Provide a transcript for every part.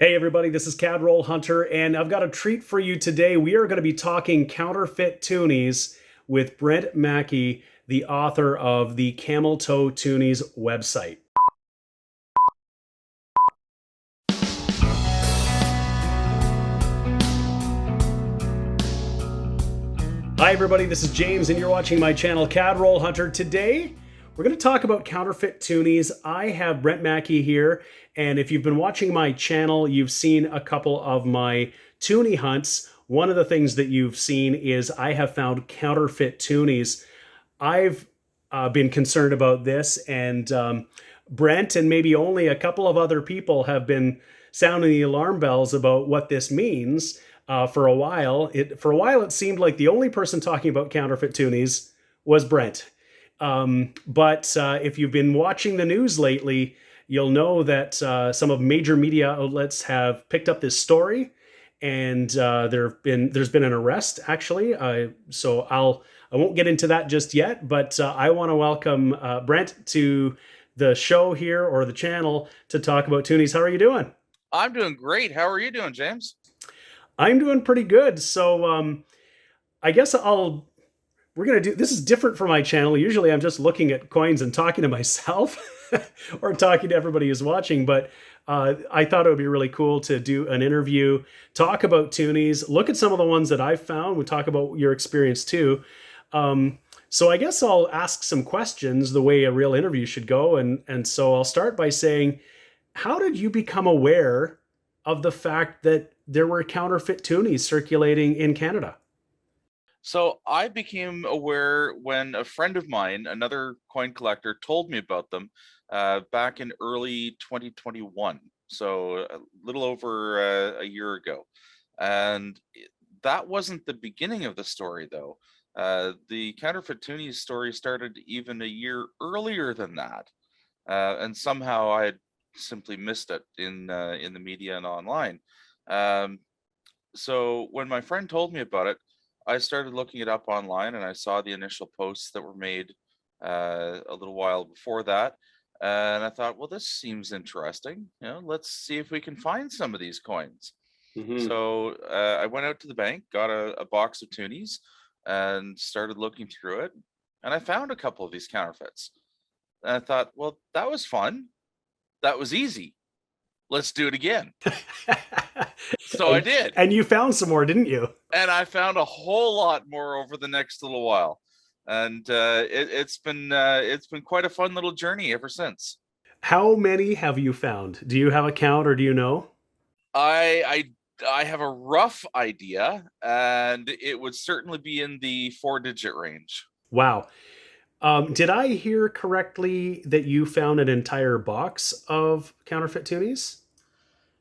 Hey everybody, this is Cadroll Hunter, and I've got a treat for you today. We are going to be talking counterfeit toonies with Brent Mackey, the author of the Camel Toe Toonies website. Hi everybody, this is James, and you're watching my channel Cadroll Hunter. Today, we're going to talk about counterfeit toonies. I have Brent Mackey here, and if you've been watching my channel, you've seen a couple of my toonie hunts. One of the things that you've seen is I have found counterfeit toonies. I've been concerned about this, and Brent and maybe only a couple of other people have been sounding the alarm bells about what this means. For a while, it seemed like the only person talking about counterfeit toonies was Brent. But if you've been watching the news lately, you'll know that some of major media outlets have picked up this story, and there's been an arrest actually. So I won't get into that just yet, but I want to welcome Brent to the show here, or the channel, to talk about toonies. How are you doing? I'm doing great. How are you doing, James? I'm doing pretty good. So I guess we're gonna do this is different from my channel. Usually I'm just looking at coins and talking to myself or talking to everybody who's watching, but I thought it would be really cool to do an interview, talk about toonies, look at some of the ones that I've found. We talk about your experience too. So I guess I'll ask some questions the way a real interview should go, and so I'll start by saying, how did you become aware of the fact that there were counterfeit toonies circulating in Canada? So I became aware when a friend of mine, another coin collector, told me about them back in early 2021. So a little over a year ago. And that wasn't the beginning of the story, though. The counterfeit toonies story started even a year earlier than that. And somehow I had simply missed it in the media and online. Um, so when my friend told me about it, I started looking it up online, and I saw the initial posts that were made a little while before that. And I thought, well, this seems interesting. Let's see if we can find some of these coins. Mm-hmm. So I went out to the bank, got a box of toonies, and started looking through it. And I found a couple of these counterfeits. And I thought, well, that was fun. That was easy. Let's do it again. So I and did. and you found some more, didn't you? And I found a whole lot more over the next little while, and it's been quite a fun little journey ever since. How many have you found? Do you have a count, or do you know? I have a rough idea, and it would certainly be in the four-digit range. Wow. Did I hear correctly that you found an entire box of counterfeit toonies,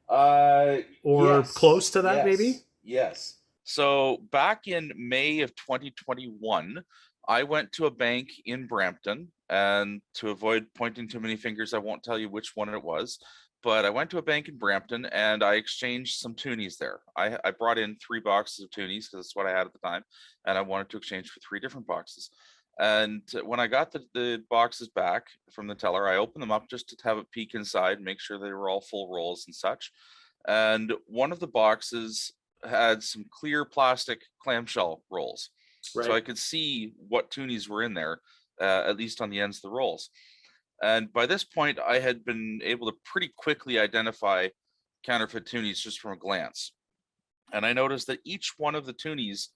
or Yes, close to that, maybe? yes. So back in May of 2021, I went to a bank in Brampton, and to avoid pointing too many fingers, I won't tell you which one it was. But I went to a bank in Brampton and I exchanged some toonies there. I brought in 3 boxes of toonies because that's what I had at the time, and I wanted to exchange for 3 different boxes. And when I got the boxes back from the teller, I opened them up just to have a peek inside, make sure they were all full rolls and such. And one of the boxes had some clear plastic clamshell rolls. So I Right. could see what toonies were in there, at least on the ends of the rolls. And by this point, I had been able to pretty quickly identify counterfeit toonies just from a glance. And I noticed that each one of the toonies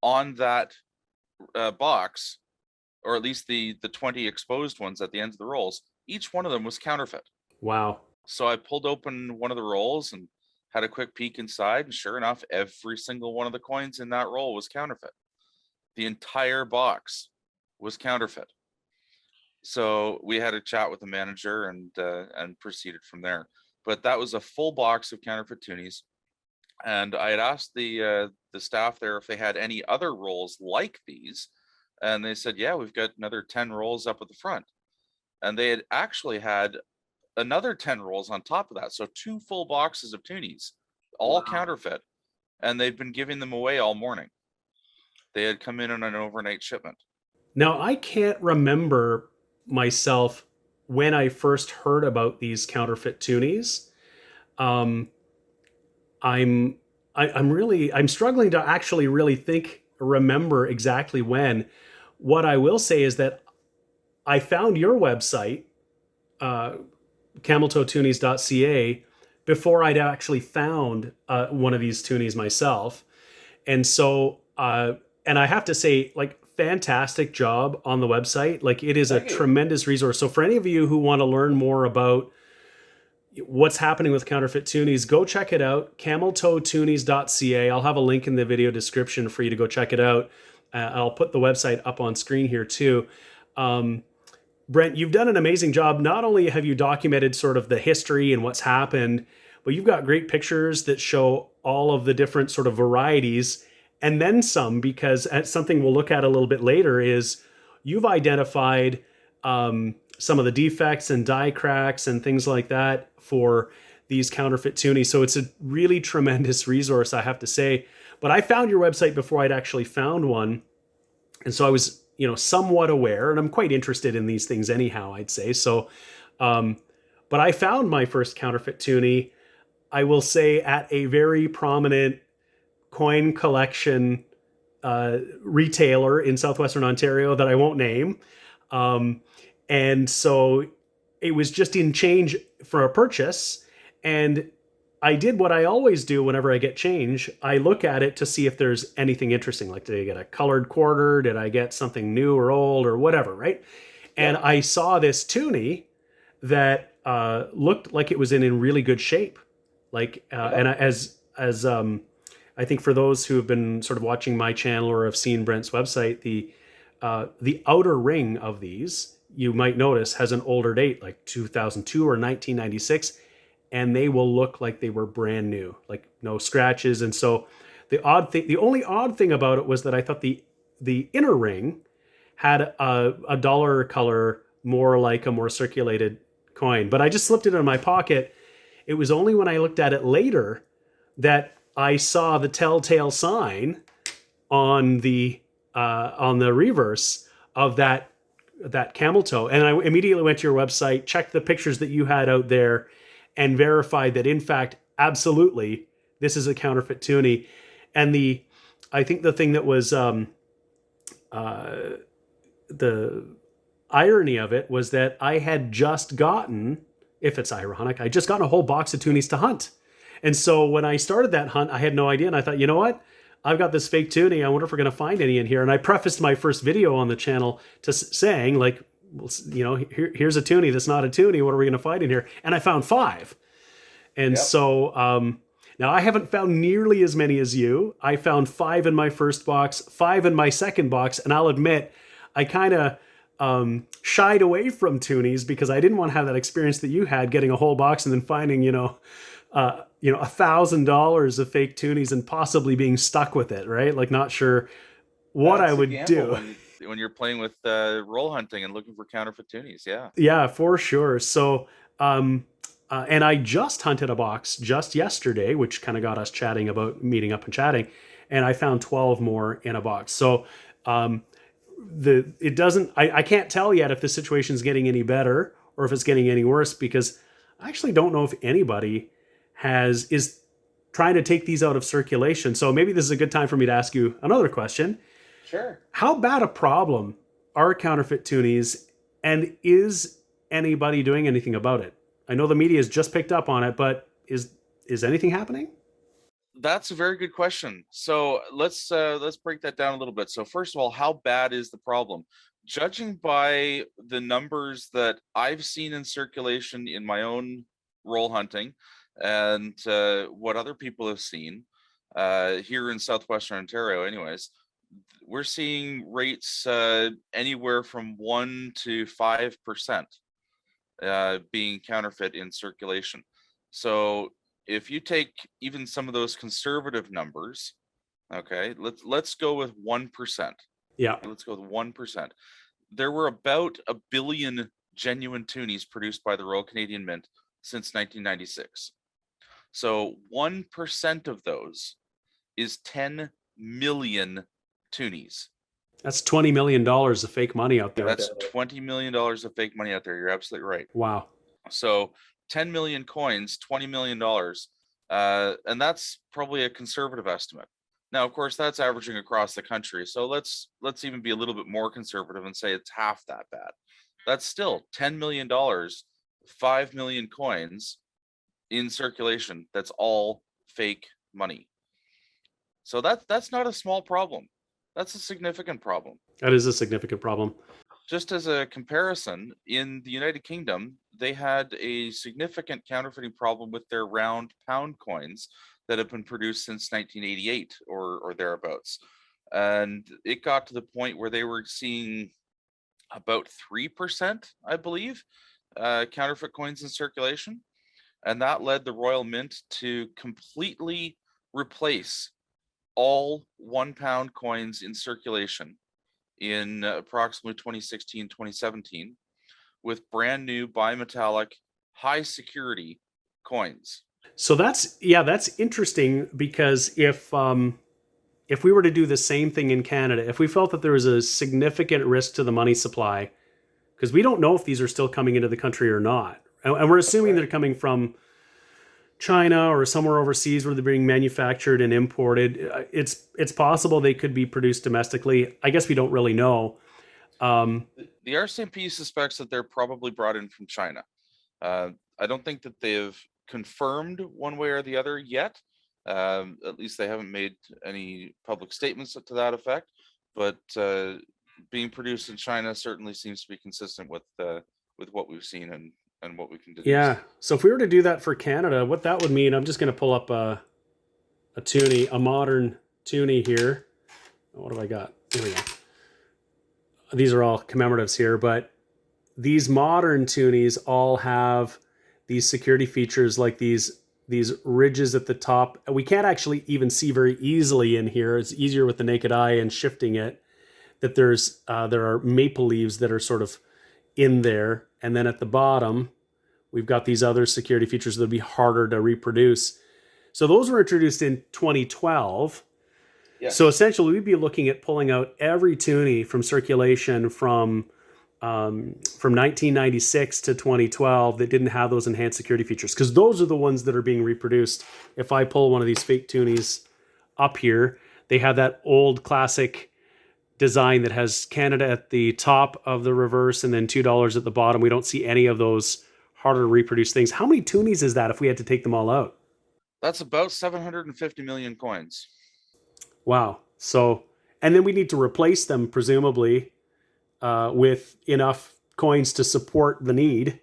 on that box, or at least the 20 exposed ones at the ends of the rolls, each one of them was counterfeit. Wow. So I pulled open one of the rolls and had a quick peek inside, and sure enough, every single one of the coins in that roll was counterfeit. The entire box was counterfeit. So we had a chat with the manager and proceeded from there. But that was a full box of counterfeit toonies, and I had asked the staff there if they had any other rolls like these, and they said, "Yeah, we've got another 10 rolls up at the front." And they had actually had another 10 rolls on top of that. So 2 full boxes of toonies, all Wow. counterfeit, and they'd been giving them away all morning. They had come in on an overnight shipment. Now, I can't remember myself when I first heard about these counterfeit toonies. Um, I'm I'm struggling to actually really remember exactly when. What I will say is that I found your website, uh, cameltoetoonies.ca, before I'd actually found one of these toonies myself. And so, and I have to say, like, fantastic job on the website. Like, it is a Thank you. tremendous resource. So, for any of you who want to learn more about what's happening with counterfeit toonies, go check it out. Cameltoetoonies.ca. I'll have a link in the video description for you to go check it out. I'll put the website up on screen here too. Um, Brent, you've done an amazing job. Not only have you documented sort of the history and what's happened, but you've got great pictures that show all of the different sort of varieties and then some, because something we'll look at a little bit later is you've identified some of the defects and die cracks and things like that for these counterfeit toonies. So it's a really tremendous resource, I have to say. But I found your website before I'd actually found one, and so I was, somewhat aware, and I'm quite interested in these things anyhow, I'd say. So, um, but I found my first counterfeit toonie, I will say, at a very prominent coin collection retailer in southwestern Ontario that I won't name. Um, and so it was just in change for a purchase. And I did what I always do whenever I get change. I look at it to see if there's anything interesting. Like, did I get a colored quarter? Did I get something new or old or whatever, right? And Yep. I saw this toonie that looked like it was in really good shape. Like, Yep. as I think for those who have been sort of watching my channel or have seen Brent's website, the outer ring of these, you might notice, has an older date, like 2002 or 1996, and they will look like they were brand new, like no scratches. And so the only odd thing about it was that I thought the inner ring had a dollar color, more like a more circulated coin. But I just slipped it in my pocket. It was only when I looked at it later that I saw the telltale sign on the reverse of that camel toe, and I immediately went to your website, checked the pictures that you had out there, and verified that in fact, absolutely, this is a counterfeit toonie. And I think the thing that was uh, the irony of it was that I had just gotten, if it's ironic, I just gotten a whole box of toonies to hunt. And so when I started that hunt, I had no idea. And I thought, you know what? I've got this fake toonie. I wonder if we're going to find any in here. And I prefaced my first video on the channel to saying, like, well, here's a toonie that's not a toonie. What are we going to find in here? And I found five. And Yep. so now I haven't found nearly as many as you. I found five in my first box, five in my second box. And I'll admit, I kind of shied away from toonies because I didn't want to have that experience that you had, getting a whole box and then finding, $1,000 of fake toonies and possibly being stuck with it, right? Like, not sure what I That's the would gamble do. when you're playing with roll hunting and looking for counterfeit toonies. Yeah. Yeah, for sure. So, and I just hunted a box just yesterday, which kind of got us chatting about meeting up and chatting, and I found 12 more in a box. So, um, it doesn't, I can't tell yet if the situation is getting any better or if it's getting any worse, because I actually don't know if anybody is trying to take these out of circulation. So maybe this is a good time for me to ask you another question. Sure. How bad a problem are counterfeit toonies, and is anybody doing anything about it? I know the media has just picked up on it, but is anything happening? That's a very good question. So let's break that down a little bit. So first of all, how bad is the problem? Judging by the numbers that I've seen in circulation in my own roll hunting, and what other people have seen here in southwestern Ontario, anyways, we're seeing rates anywhere from 1 to 5% being counterfeit in circulation. So if you take even some of those conservative numbers, okay, let's go with 1%. Yeah, Let's go with 1%. There were about a billion genuine toonies produced by the Royal Canadian Mint since 1996. So 1% of those is 10 million toonies. that's $20 million of fake money out there. That's $20 million of fake money out there. You're absolutely right. Wow. So 10 million coins, $20 million. And that's probably a conservative estimate. Now, of course, that's averaging across the country. So let's even be a little bit more conservative and say it's half that bad. That's still $10 million, 5 million coins in circulation. That's all fake money. So that's not a small problem. That's a significant problem. That is a significant problem. Just as a comparison, in the United Kingdom, they had a significant counterfeiting problem with their round pound coins that have been produced since 1988 or thereabouts. And it got to the point where they were seeing about 3%, I believe, counterfeit coins in circulation. And that led the Royal Mint to completely replace all £1 coins in circulation in approximately 2016, 2017 with brand new bimetallic high security coins. So that's interesting, because if we were to do the same thing in Canada, if we felt that there was a significant risk to the money supply, because we don't know if these are still coming into the country or not, and we're assuming they're coming from China or somewhere overseas where they're being manufactured and imported. It's possible they could be produced domestically. I guess we don't really know. The RCMP suspects that they're probably brought in from China. I don't think that they've confirmed one way or the other yet. At least they haven't made any public statements to that effect. But being produced in China certainly seems to be consistent with what we've seen and what we can deduce. Yeah. So if we were to do that for Canada, what that would mean, I'm just going to pull up a toonie, a modern toonie here. What have I got? Here we go. These are all commemoratives here, but these modern toonies all have these security features, like these ridges at the top. We can't actually even see very easily in here. It's easier with the naked eye and shifting it. That there are maple leaves that are sort of in there, and then at the bottom we've got these other security features that'll be harder to reproduce. So those were introduced in 2012. Yes. So essentially, we'd be looking at pulling out every toonie from circulation from 1996 to 2012 that didn't have those enhanced security features, because those are the ones that are being reproduced. If I pull one of these fake toonies up here, they have that old classic design that has Canada at the top of the reverse and then $2 at the bottom. We don't see any of those harder to reproduce things. How many toonies is that if we had to take them all out? That's about 750 million coins. Wow. So, and then we need to replace them, presumably, with enough coins to support the need.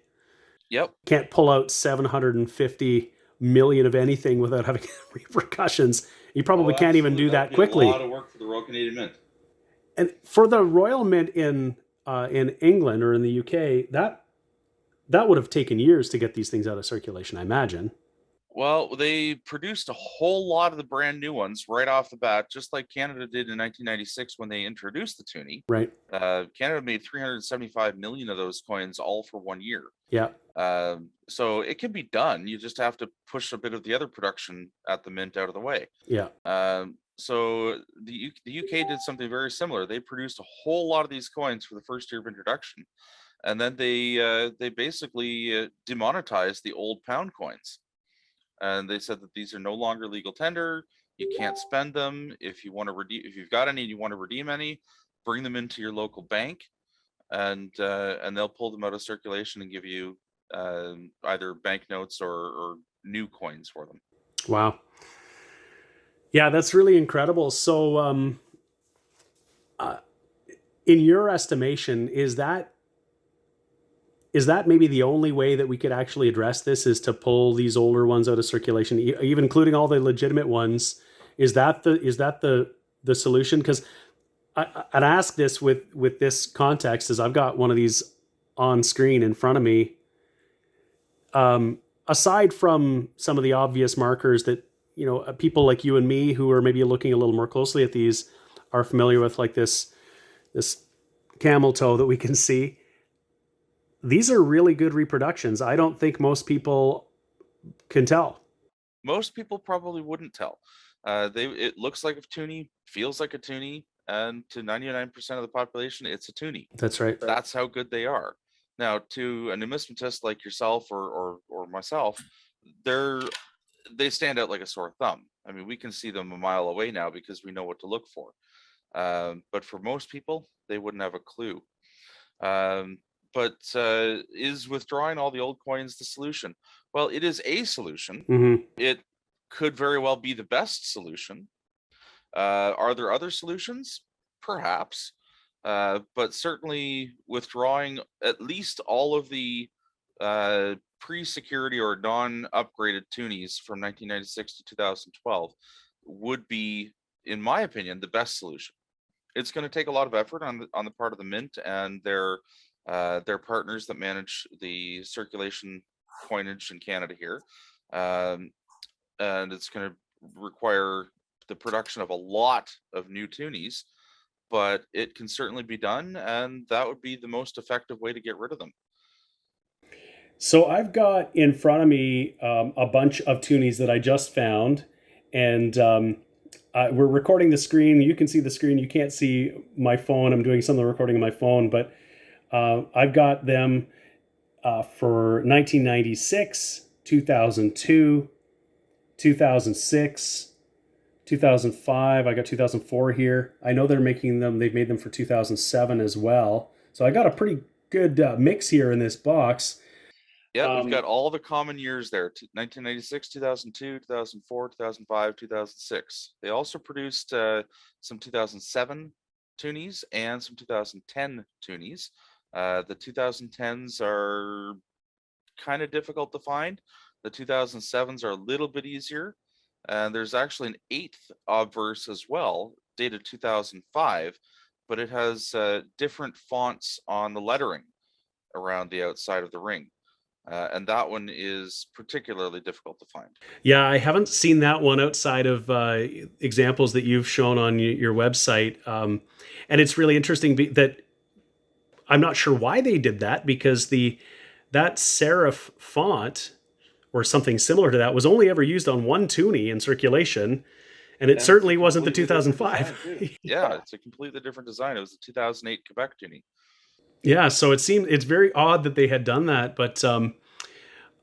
Yep. Can't pull out 750 million of anything without having repercussions. You probably can't even do that quickly. A lot of work for the Royal Canadian Mint. And for the Royal Mint in England or in the UK, that would have taken years to get these things out of circulation, I imagine. Well, they produced a whole lot of the brand new ones right off the bat, just like Canada did in 1996 when they introduced the toonie. Right. Canada made 375 million of those coins all for 1 year. Yeah. So it can be done. You just have to push a bit of the other production at the mint out of the way. Yeah. So the UK did something very similar. They produced a whole lot of these coins for the first year of introduction, and then they basically demonetized the old pound coins. And they said that these are no longer legal tender. You can't spend them. If you want to redeem, if you've got any and you want to redeem any, bring them into your local bank, and they'll pull them out of circulation and give you either banknotes or new coins for them. Wow. Yeah, that's really incredible. So, in your estimation, is that maybe the only way that we could actually address this, is to pull these older ones out of circulation, even including all the legitimate ones? Is that the solution? Because I'd ask this with this context, as I've got one of these on screen in front of me. Aside from some of the obvious markers that, people like you and me who are maybe looking a little more closely at these are familiar with, like this camel toe that we can see. These are really good reproductions. I don't think most people can tell. Most people probably wouldn't tell. It looks like a toonie, feels like a toonie, and to 99% of the population, it's a toonie. That's right. That's how good they are. Now, to a numismatist like yourself or myself, they're they stand out like a sore thumb. I mean, we can see them a mile away now because we know what to look for. But for most people, they wouldn't have a clue. Um, but is withdrawing all the old coins the solution? Well, it is a solution. Mm-hmm. It could very well be the best solution. Are there other solutions? Perhaps. But certainly withdrawing at least all of the pre-security or non-upgraded toonies from 1996 to 2012 would be, in my opinion, the best solution. It's going to take a lot of effort on the part of the mint and their partners that manage the circulation coinage in Canada here, and it's going to require the production of a lot of new toonies, but it can certainly be done, and that would be the most effective way to get rid of them. So I've got in front of me a bunch of toonies that I just found, and we're recording the screen. You can see the screen. You can't see my phone. I'm doing some of the recording on my phone, but I've got them for 1996, 2002, 2006, 2005. I got 2004 here. I know they're making them. They've made them for 2007 as well. So I got a pretty good mix here in this box. Yeah, we've got all the common years there: 1996, 2002, 2004, 2005, 2006. They also produced some 2007 toonies and some 2010 toonies. The 2010s are kind of difficult to find. The 2007s are a little bit easier. And there's actually an 8th obverse as well, dated 2005, but it has different fonts on the lettering around the outside of the ring. And that one is particularly difficult to find. Yeah, I haven't seen that one outside of examples that you've shown on your website. And it's really interesting that I'm not sure why they did that, because that serif font or something similar to that was only ever used on one toonie in circulation, and it certainly wasn't the 2005. Yeah, it's a completely different design. It was the 2008 Quebec toonie. Yeah, so it's very odd that they had done that, but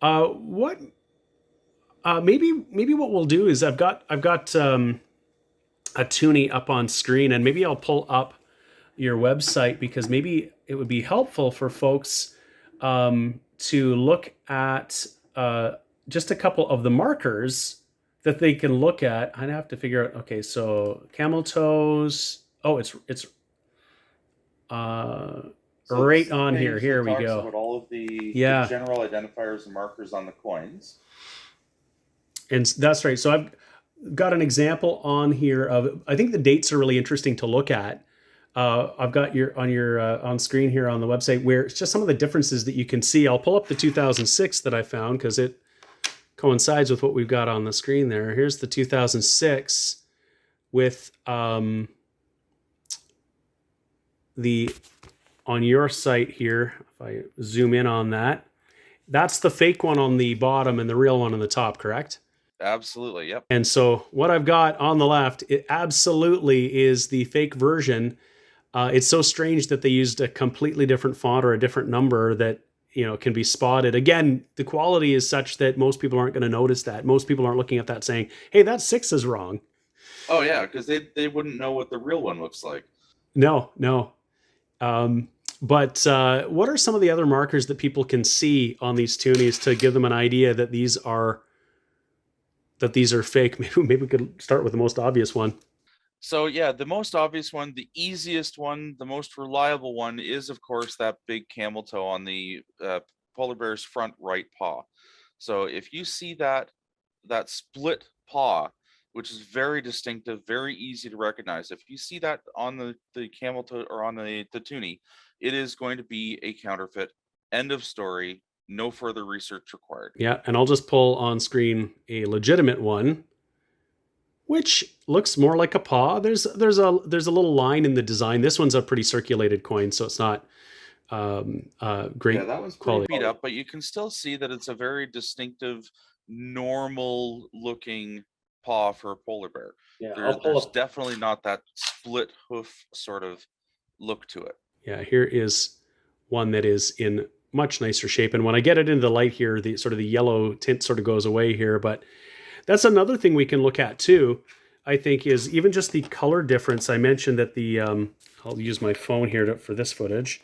what maybe what we'll do is I've got a toonie up on screen, and maybe I'll pull up your website, because maybe it would be helpful for folks to look at just a couple of the markers that they can look at. I'd have to figure out. Okay, so camel toes. Oh, it's so right on here. Here we go. About all of the general identifiers and markers on the coins. And that's right. So I've got an example on here of, I think the dates are really interesting to look at. I've got your on screen here on the website, where it's just some of the differences that you can see. I'll pull up the 2006 that I found, because it coincides with what we've got on the screen there. Here's the 2006 with the, on your site here, if I zoom in on that, that's the fake one on the bottom and the real one on the top, correct? Absolutely, yep. And so what I've got on the left, it absolutely is the fake version. It's so strange that they used a completely different font or a different number that, can be spotted. Again, the quality is such that most people aren't going to notice that. Most people aren't looking at that saying, hey, that 6 is wrong. Oh yeah, because they wouldn't know what the real one looks like. No. But what are some of the other markers that people can see on these toonies to give them an idea that these are fake? Maybe we could start with the most obvious one. So yeah, the most obvious one, the easiest one, the most reliable one is, of course, that big camel toe on the polar bear's front right paw. So if you see that split paw, which is very distinctive, very easy to recognize, if you see that on the camel toe or on the toonie, it is going to be a counterfeit. End of story. No further research required. Yeah, and I'll just pull on screen a legitimate one, which looks more like a paw. There's a little line in the design. This one's a pretty circulated coin, so it's not great. Yeah, that one's pretty beat up, but you can still see that it's a very distinctive, normal looking paw for a polar bear. Yeah, there's definitely not that split hoof sort of look to it. Yeah, here is one that is in much nicer shape, and when I get it into the light here, the sort of the yellow tint sort of goes away here, but That's another thing we can look at too. I think is even just the color difference. I mentioned that I'll use my phone here for this footage.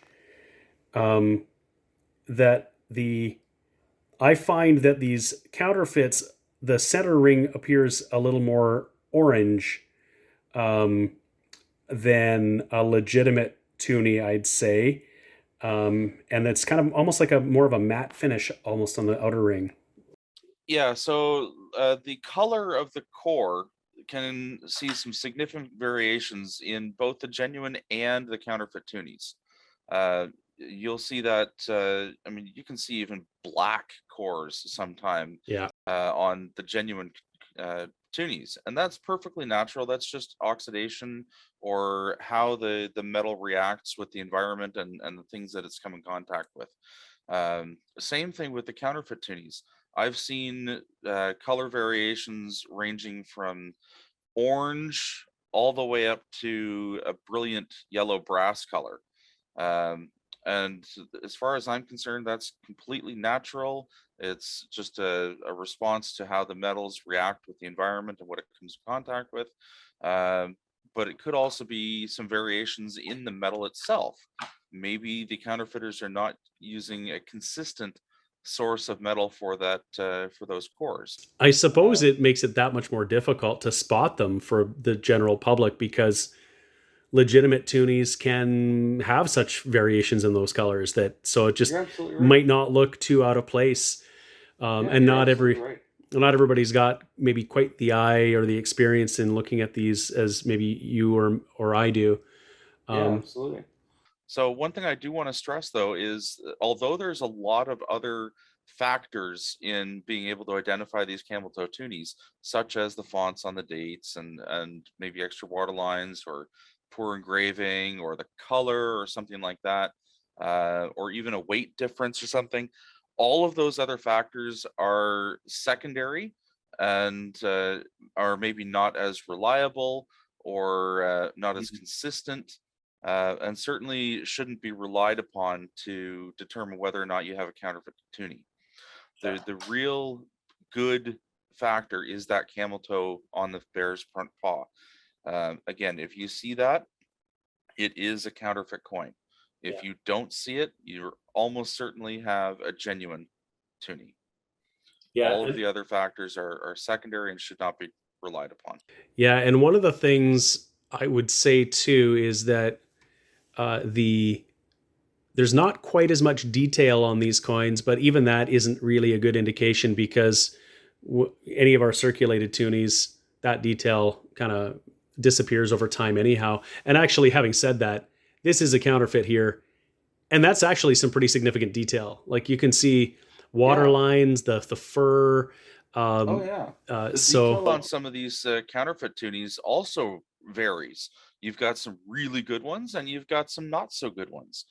That the I find that these counterfeits, the center ring appears a little more orange um, than a legitimate toonie, I'd say. And it's kind of almost like a more of a matte finish almost on the outer ring. Yeah, so the color of the core can see some significant variations in both the genuine and the counterfeit toonies. You'll see that, I mean, you can see even black cores sometime Yeah. on the genuine toonies, and that's perfectly natural. That's just oxidation or how the metal reacts with the environment and the things that it's come in contact with. Same thing with the counterfeit toonies. I've seen color variations ranging from orange all the way up to a brilliant yellow brass color. Um, and as far as I'm concerned, that's completely natural. It's just a response to how the metals react with the environment and what it comes in contact with. Um, but it could also be some variations in the metal itself. Maybe the counterfeiters are not using a consistent source of metal for that for those cores. I suppose it makes it that much more difficult to spot them for the general public because legitimate toonies can have such variations in those colors that so it just might not look too out of place. And not everybody's got maybe quite the eye or the experience in looking at these as maybe you or I do. Absolutely. So one thing I do want to stress though is although there's a lot of other factors in being able to identify these camel toe toonies, such as the fonts on the dates and maybe extra water lines or poor engraving or the color or something like that, or even a weight difference or something, all of those other factors are secondary and are maybe not as reliable or not as consistent, and certainly shouldn't be relied upon to determine whether or not you have a counterfeit toonie. The real good factor is that camel toe on the bear's front paw. Again, if you see that, it is a counterfeit coin. If you don't see it, you almost certainly have a genuine toonie. All of the other factors are secondary and should not be relied upon. Yeah, and one of the things I would say too is that there's not quite as much detail on these coins, but even that isn't really a good indication because any of our circulated toonies, that detail kind of disappears over time anyhow. And actually, having said that, this is a counterfeit here, and that's actually some pretty significant detail. Like you can see water lines, the fur. The detail on some of these counterfeit toonies also varies. You've got some really good ones, and you've got some not so good ones,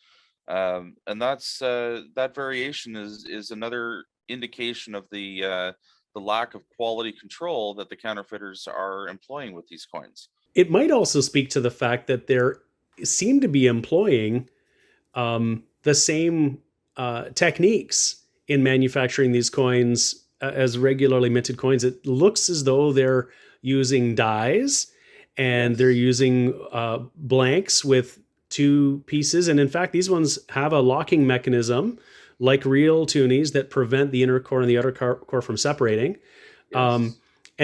and that's that variation is another indication of the lack of quality control that the counterfeiters are employing with these coins. It might also speak to the fact that there seem to be employing the same techniques in manufacturing these coins as regularly minted coins. It looks as though they're using dies and they're using blanks with two pieces. And in fact, these ones have a locking mechanism like real toonies that prevent the inner core and the outer core from separating. And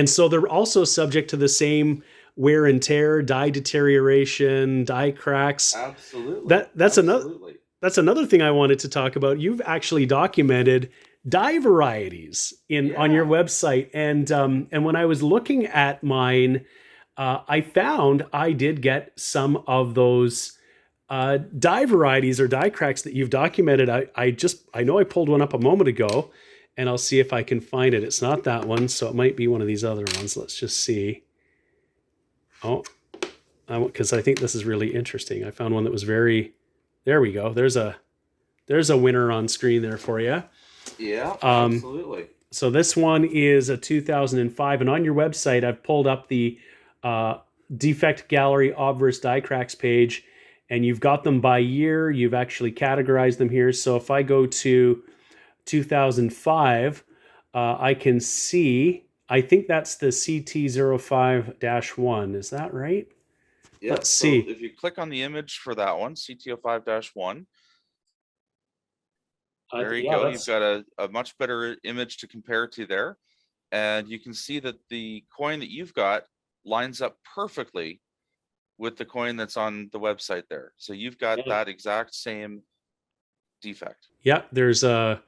so they're also subject to the same wear and tear, die deterioration, die cracks. Absolutely. That's another thing I wanted to talk about. You've actually documented die varieties on your website, and when I was looking at mine, I found I did get some of those die varieties or die cracks that you've documented. I know I pulled one up a moment ago, and I'll see if I can find it. It's not that one, so it might be one of these other ones. Let's just see. Oh, because I think this is really interesting. I found one that was very. There we go. There's a winner on screen there for you. Yeah, absolutely. So this one is a 2005, and on your website, I've pulled up the defect gallery obverse die cracks page, and you've got them by year. You've actually categorized them here. So if I go to 2005, I can see I think that's the CT05-1. Is that right? Yep. Let's So see. if you click on the image for that one, CT05-1, there you go. You've got a much better image to compare to there. And you can see that the coin that you've got lines up perfectly with the coin that's on the website there. So you've got that exact same defect. Yeah, there's a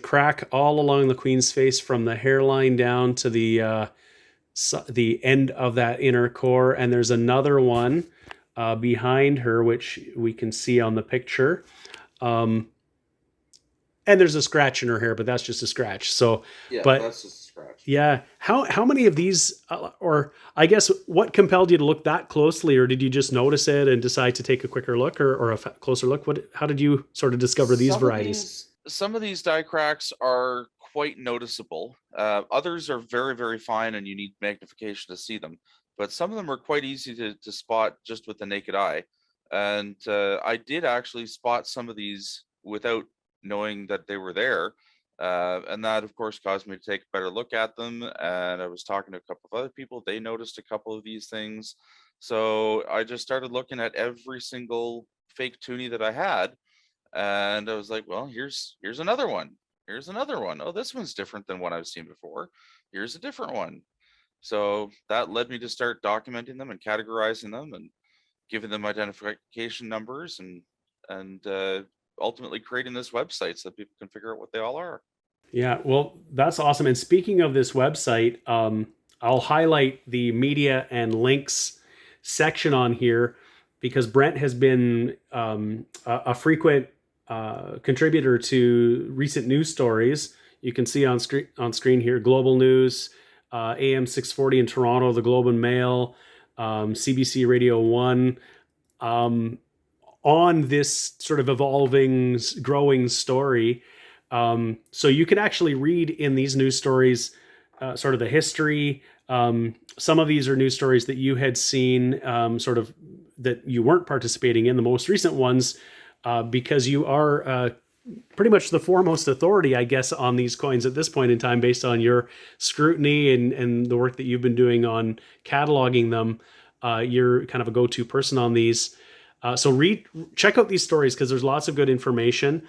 crack all along the queen's face from the hairline down to the end of that inner core, and there's another one behind her, which we can see on the picture. And there's a scratch in her hair, but that's just a scratch. So, yeah, but that's just a scratch. Yeah, how many of these, or I guess, what compelled you to look that closely, or did you just notice it and decide to take a quicker look or a closer look? How did you sort of discover these varieties? Some of these die cracks are quite noticeable. Others are very, very fine, and you need magnification to see them. But some of them are quite easy to spot just with the naked eye. And I did actually spot some of these without knowing that they were there. And that, of course, caused me to take a better look at them. And I was talking to a couple of other people. They noticed a couple of these things. So I just started looking at every single fake toonie that I had. And I was like, well, here's another one. Here's another one. Oh, this one's different than what I've seen before. Here's a different one. So that led me to start documenting them and categorizing them and giving them identification numbers and ultimately creating this website so that people can figure out what they all are. Yeah, well, that's awesome. And speaking of this website, I'll highlight the media and links section on here because Brent has been a frequent contributor to recent news stories. You can see on screen here: Global News, AM 640 in Toronto, the Globe and Mail, CBC Radio 1. On this sort of evolving, growing story. So you can actually read in these news stories sort of the history. Some of these are news stories that you had seen, sort of that you weren't participating in. The most recent ones, because you are pretty much the foremost authority, I guess, on these coins at this point in time, based on your scrutiny and the work that you've been doing on cataloging them. You're kind of a go-to person on these. So check out these stories because there's lots of good information.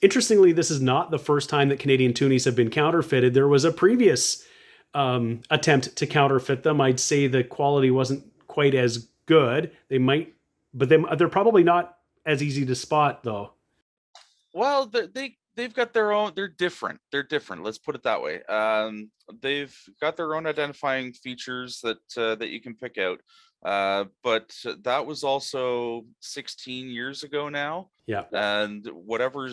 Interestingly, this is not the first time that Canadian toonies have been counterfeited. There was a previous attempt to counterfeit them. I'd say the quality wasn't quite as good. But they're probably not as easy to spot, though. Well, they've got their own. They're different. Let's put it that way. They've got their own identifying features that you can pick out. But that was also 16 years ago now. Yeah. And whatever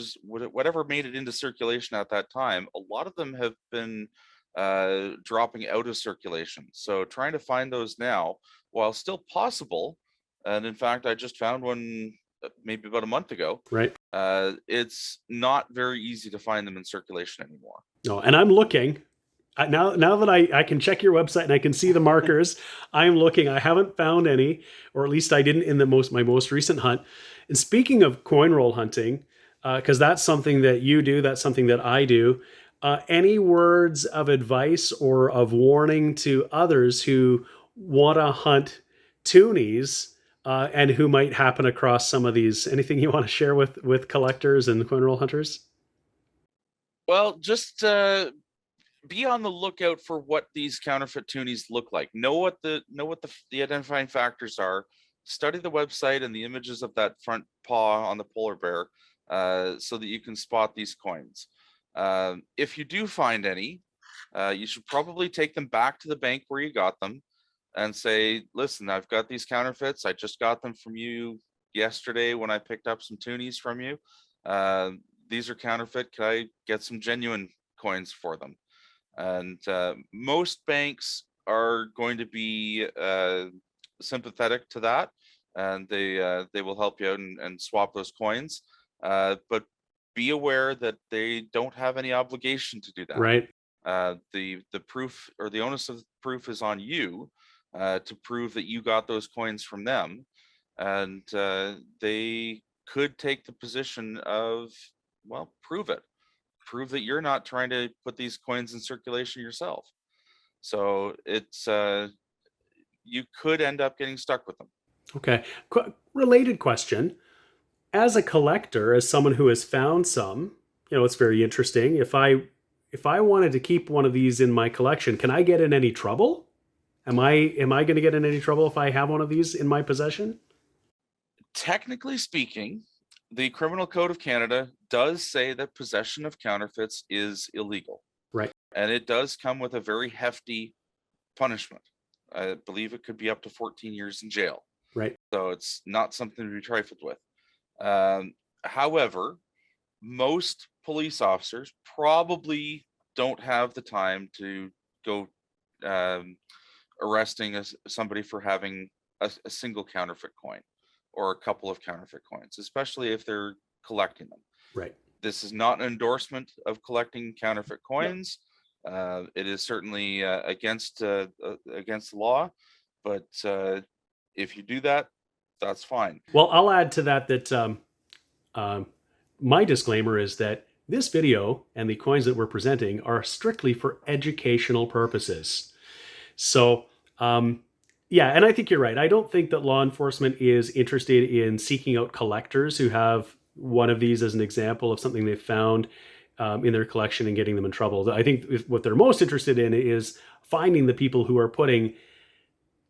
made it into circulation at that time, a lot of them have been dropping out of circulation. So trying to find those now, while still possible, and in fact, I just found one maybe about a month ago. Right. It's not very easy to find them in circulation anymore. No, and I'm looking. Now that I can check your website and I can see the markers, I'm looking. I haven't found any, or at least I didn't in my most recent hunt. And speaking of coin roll hunting, because that's something that you do, that's something that I do. Any words of advice or of warning to others who want to hunt toonies and who might happen across some of these? Anything you want to share with collectors and coin roll hunters? Well, just be on the lookout for what these counterfeit toonies look like. Know what the identifying factors are. Study the website and the images of that front paw on the polar bear, so that you can spot these coins. If you do find any, you should probably take them back to the bank where you got them, and say, "Listen, I've got these counterfeits. I just got them from you yesterday when I picked up some toonies from you. These are counterfeit. Can I get some genuine coins for them?" And most banks are going to be sympathetic to that, and they will help you out and swap those coins. But be aware that they don't have any obligation to do that. Right. The proof or the onus of proof is on you to prove that you got those coins from them, and they could take the position of, well, prove it. Prove that you're not trying to put these coins in circulation yourself. So it's you could end up getting stuck with them. Okay. Related question. As a collector, as someone who has found some, it's very interesting. If I wanted to keep one of these in my collection, can I get in any trouble? Am I going to get in any trouble if I have one of these in my possession? Technically speaking, the Criminal Code of Canada does say that possession of counterfeits is illegal. Right. And it does come with a very hefty punishment. I believe it could be up to 14 years in jail. Right. So it's not something to be trifled with. However, most police officers probably don't have the time to go arresting somebody for having a single counterfeit coin or a couple of counterfeit coins, especially if they're collecting them. Right. This is not an endorsement of collecting counterfeit coins. No. It is certainly against the law, but if you do that, that's fine. Well, I'll add to that my disclaimer is that this video and the coins that we're presenting are strictly for educational purposes. So, yeah, and I think you're right. I don't think that law enforcement is interested in seeking out collectors who have one of these as an example of something they've found in their collection and getting them in trouble. I think what they're most interested in is finding the people who are putting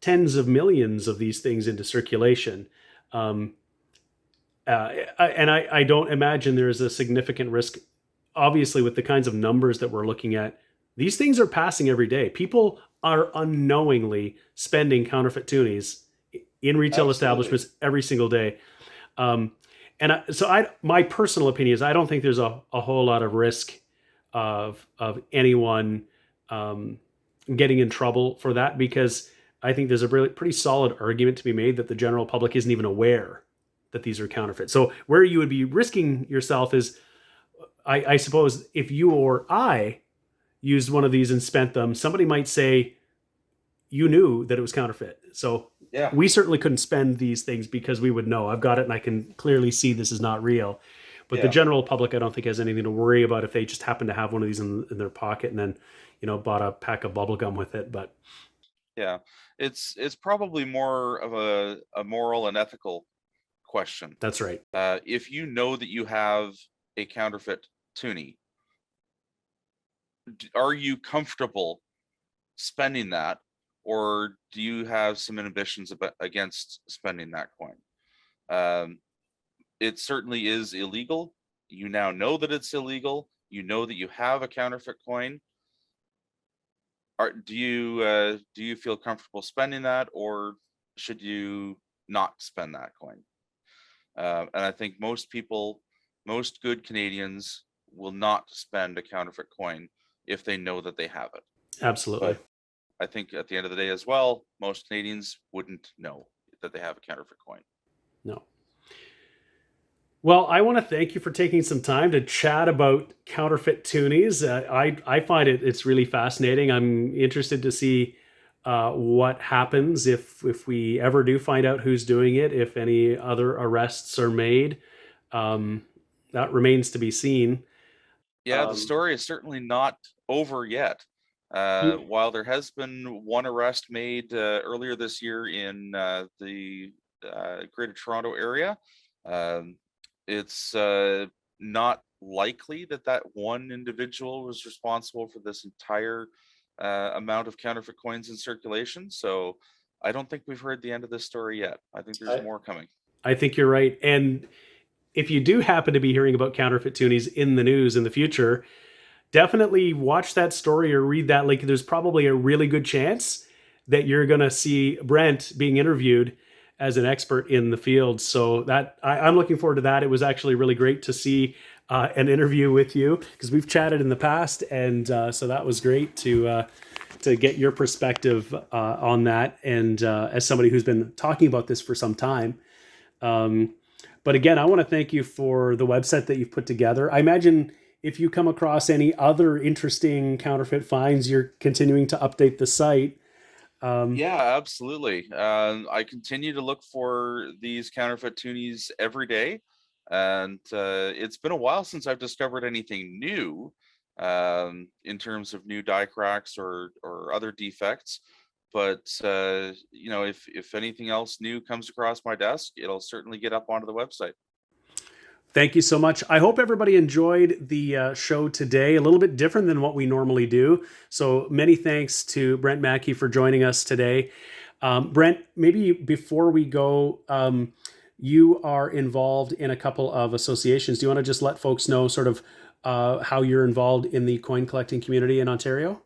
tens of millions of these things into circulation. And I don't imagine there is a significant risk, obviously, with the kinds of numbers that we're looking at. These things are passing every day. People are unknowingly spending counterfeit toonies in retail establishments every single day. My personal opinion is I don't think there's a whole lot of risk of anyone getting in trouble for that, because I think there's a really pretty solid argument to be made that the general public isn't even aware that these are counterfeit. So where you would be risking yourself is, I suppose, if you or I used one of these and spent them, somebody might say you knew that it was counterfeit. So yeah, we certainly couldn't spend these things because we would know I've got it and I can clearly see this is not real. But the general public, I don't think, has anything to worry about if they just happen to have one of these in their pocket and then, bought a pack of bubble gum with it. But yeah, it's probably more of a moral and ethical question. That's right. If you know that you have a counterfeit toonie, are you comfortable spending that, or do you have some inhibitions against spending that coin? It certainly is illegal. You now know that it's illegal. You know that you have a counterfeit coin. Do you feel comfortable spending that, or should you not spend that coin? And I think most good Canadians will not spend a counterfeit coin if they know that they have it. Absolutely. But I think at the end of the day as well, most Canadians wouldn't know that they have a counterfeit coin. No. Well, I want to thank you for taking some time to chat about counterfeit toonies. I find it's really fascinating. I'm interested to see what happens if we ever do find out who's doing it, if any other arrests are made. That remains to be seen. Yeah, the story is certainly not over yet. While there has been one arrest made earlier this year in the Greater Toronto area, it's not likely that one individual was responsible for this entire amount of counterfeit coins in circulation. So I don't think we've heard the end of this story yet. I think there's more coming. I think you're right. And if you do happen to be hearing about counterfeit toonies in the news in the future, definitely watch that story or read that link. There's probably a really good chance that you're going to see Brent being interviewed as an expert in the field. So that I'm looking forward to that. It was actually really great to see an interview with you, because we've chatted in the past, and so that was great to get your perspective on that. And as somebody who's been talking about this for some time. But again, I want to thank you for the website that you've put together. I imagine if you come across any other interesting counterfeit finds, you're continuing to update the site. Yeah, absolutely. I continue to look for these counterfeit toonies every day, and it's been a while since I've discovered anything new. in terms of new die cracks or other defects. But if anything else new comes across my desk, it'll certainly get up onto the website. Thank you so much. I hope everybody enjoyed the show today. A little bit different than what we normally do. So many thanks to Brent Mackey for joining us today. Brent, maybe before we go, you are involved in a couple of associations. Do you want to just let folks know sort of how you're involved in the coin collecting community in Ontario?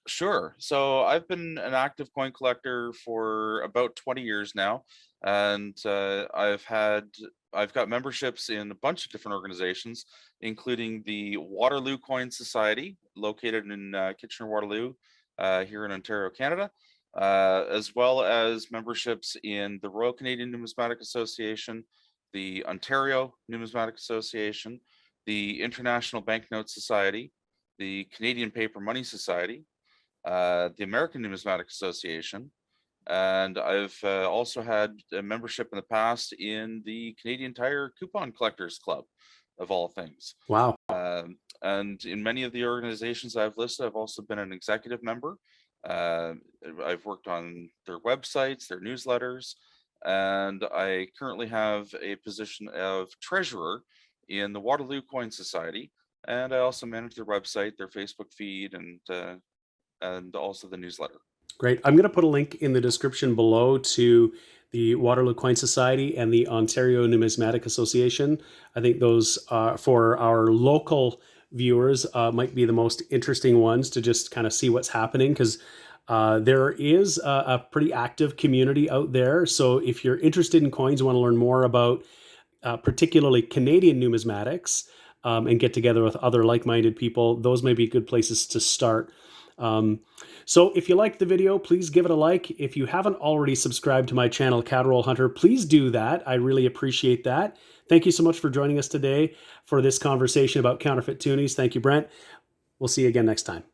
Sure. So I've been an active coin collector for about 20 years now, and I've got memberships in a bunch of different organizations, including the Waterloo Coin Society, located in Kitchener-Waterloo, here in Ontario, Canada, as well as memberships in the Royal Canadian Numismatic Association, the Ontario Numismatic Association, the International Banknote Society, the Canadian Paper Money Society, the American Numismatic Association, and I've also had a membership in the past in the Canadian Tire Coupon Collectors Club, of all things. Wow. And in many of the organizations I've listed, I've also been an executive member. I've worked on their websites, their newsletters, and I currently have a position of treasurer in the Waterloo Coin Society. And I also manage their website, their Facebook feed, and also the newsletter. Great. I'm going to put a link in the description below to the Waterloo Coin Society and the Ontario Numismatic Association. I think those for our local viewers might be the most interesting ones to just kind of see what's happening, because there is a pretty active community out there. So if you're interested in coins, want to learn more about particularly Canadian numismatics, and get together with other like-minded people, those may be good places to start. So if you liked the video, please give it a like. If you haven't already subscribed to my channel, Caterroll Hunter, please do that. I really appreciate that. Thank you so much for joining us today for this conversation about counterfeit toonies. Thank you, Brent. We'll see you again next time.